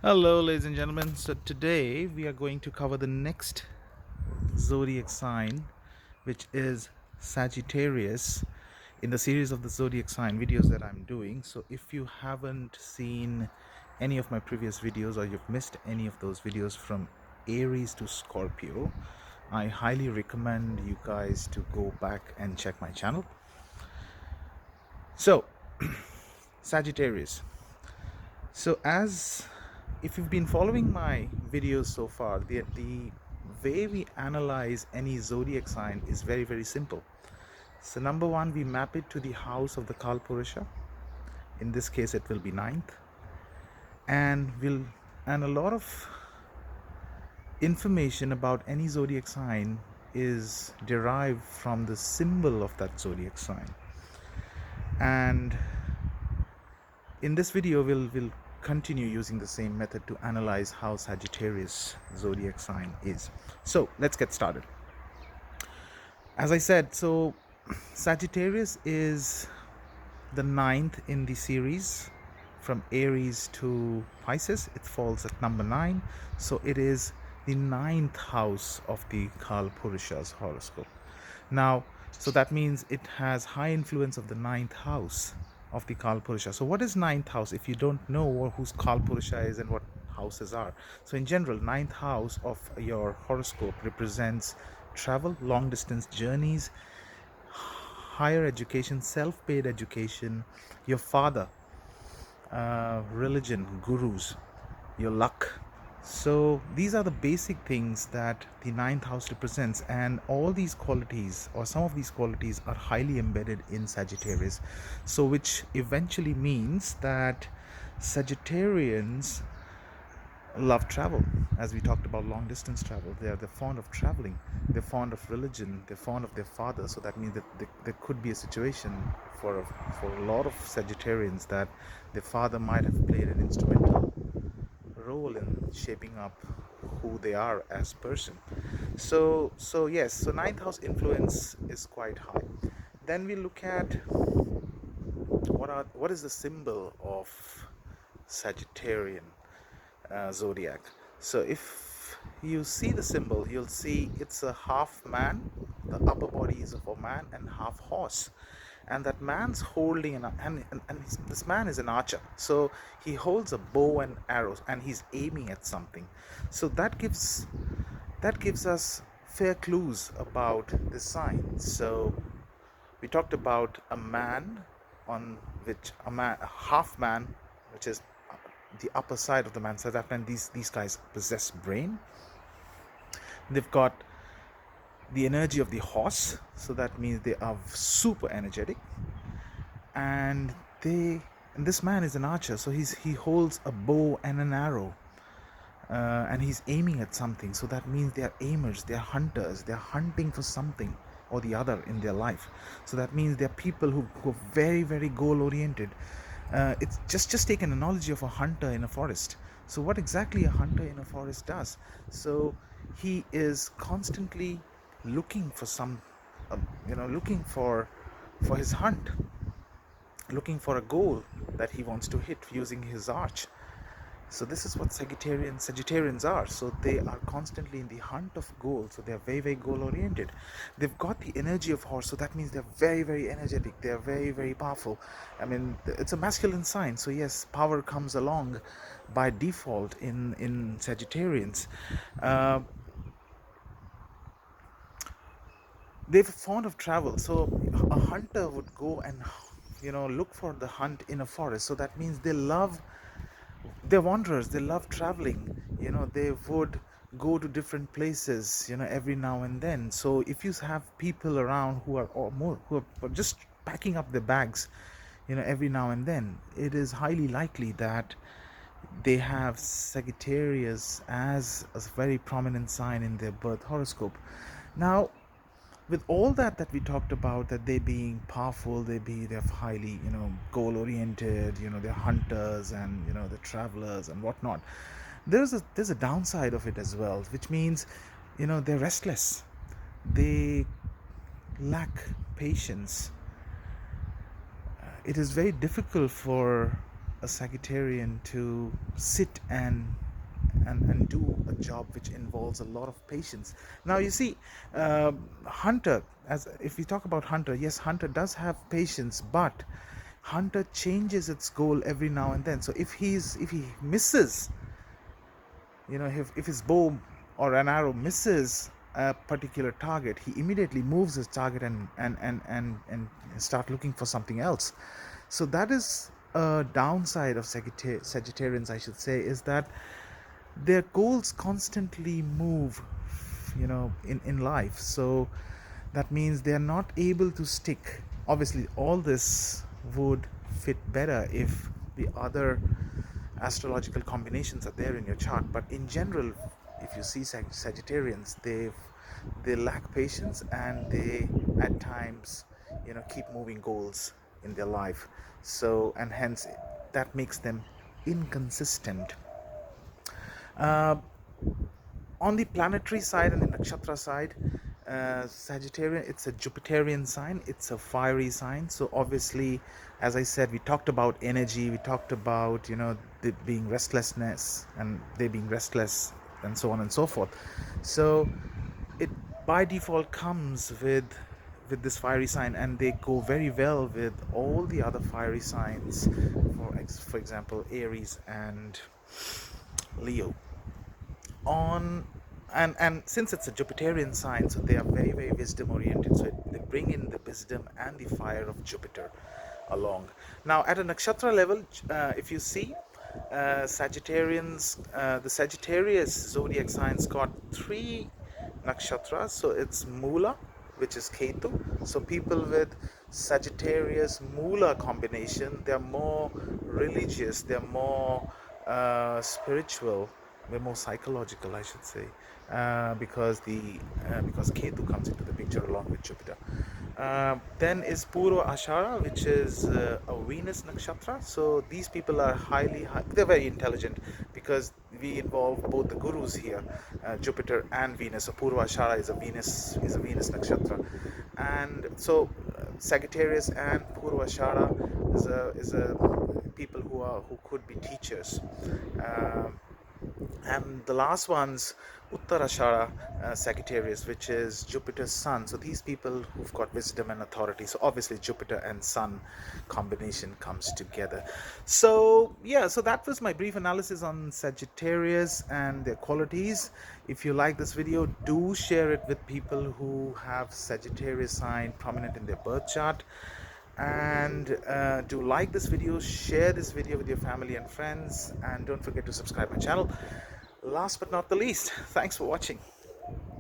Hello, ladies and gentlemen. So, today we are going to cover the next zodiac sign, which is Sagittarius, in the series of the zodiac sign videos that I'm doing. So, if you haven't seen any of my previous videos or you've missed any of those videos from Aries to Scorpio, I highly recommend you guys to go back and check my channel. So, Sagittarius. So, as if you've been following my videos so far, the way we analyze any zodiac sign is very, very simple. So, number one, we map it to the house of the Kalpurusha. In this case, it will be ninth, and a lot of information about any zodiac sign is derived from the symbol of that zodiac sign. And in this video, we'll continue using the same method to analyze how Sagittarius zodiac sign is. So let's get started. As I said, so Sagittarius is the ninth in the series from Aries to Pisces. It falls at number 9. So it is the ninth house of the Kalpurusha's horoscope. Now, so that means it has high influence of the ninth house of the Kalpurusha. So what is ninth house if you don't know whose Kalpurusha is and what houses are? So in general, ninth house of your horoscope represents travel, long distance journeys, higher education, self-paid education, your father, religion, gurus, your luck. So these are the basic things that the ninth house represents, and all these qualities or some of these qualities are highly embedded in Sagittarius. So which eventually means that Sagittarians love travel. As we talked about long distance travel, they're fond of traveling, they're fond of religion, they're fond of their father. So that means that there could be a situation for a lot of Sagittarians that their father might have played an instrumental role in shaping up who they are as person. So yes, so ninth house influence is quite high. Then we look at what is the symbol of Sagittarian zodiac. So if you see the symbol, you'll see it's a half man. The upper body is of a man and half horse, and that man's holding this man is an archer. So he holds a bow and arrows, and he's aiming at something. So that gives us fair clues about the sign. So we talked about a man, on which a half man, which is the upper side of the man. So that means these guys possess brain. They've got the energy of the horse, so that means they are super energetic. And this man is an archer, so he holds a bow and an arrow, and he's aiming at something. So that means they are aimers, they are hunters, they are hunting for something or the other in their life. So that means they are people who are very, very goal oriented. It's just take an analogy of a hunter in a forest. So what exactly a hunter in a forest does? So he is constantly looking for looking for his hunt, looking for a goal that he wants to hit using his arch. So this is what Sagittarians are. So they are constantly in the hunt of goal. So they are very, very goal oriented. They've got the energy of horse. So that means they're very, very energetic. They are very, very powerful. I mean, it's a masculine sign. So yes, power comes along by default in Sagittarians. They're fond of travel. So a hunter would go and look for the hunt in a forest. So that means they're wanderers, they love traveling. They would go to different places every now and then. So if you have people around who are just packing up their bags every now and then, it is highly likely that they have Sagittarius as a very prominent sign in their birth horoscope. Now, with all that we talked about, that they being powerful, they're highly goal oriented, they're hunters, and they're travelers and whatnot, there's a downside of it as well, which means they're restless, they lack patience. It is very difficult for a Sagittarian to sit and do a job which involves a lot of patience. Now you see, Hunter, as if we talk about Hunter, yes, Hunter does have patience, but Hunter changes its goal every now and then. So if he misses, if his bow or an arrow misses a particular target, he immediately moves his target and start looking for something else. So that is a downside of Sagittarians, I should say, is that their goals constantly move, in life. So that means they are not able to stick. Obviously all this would fit better if the other astrological combinations are there in your chart, but in general, if you see Sagittarians, they lack patience, and they at times keep moving goals in their life. So, and hence that makes them inconsistent. uh, on the planetary side and the nakshatra side, Sagittarian, it's a Jupiterian sign, it's a fiery sign. So obviously, as I said, we talked about energy, we talked about the being restlessness, and they being restless, and so on and so forth. So it by default comes with this fiery sign, and they go very well with all the other fiery signs, for example, Aries and Leo. On and since it's a Jupiterian sign, so they are very, very wisdom oriented, so they bring in the wisdom and the fire of Jupiter along. Now at a nakshatra level, if you see, the Sagittarius zodiac signs got three nakshatras. So it's Mula, which is Ketu. So people with Sagittarius Mula combination, they're more religious, they're more spiritual, they're more psychological, I should say, because Ketu comes into the picture along with Jupiter. Then is Purva Ashara, which is a Venus nakshatra. So these people are they're very intelligent, because we involve both the gurus here, Jupiter and Venus. So Purva Ashara is a Venus nakshatra, and so Sagittarius and Purva Ashara is a people who could be teachers. And the last one's Uttarashara Sagittarius, which is Jupiter's sun. So these people who've got wisdom and authority. So obviously Jupiter and sun combination comes together. So yeah, so that was my brief analysis on Sagittarius and their qualities. If you like this video, do share it with people who have Sagittarius sign prominent in their birth chart. And do like this video, share this video with your family and friends, and don't forget to subscribe my channel. Last but not the least, thanks for watching.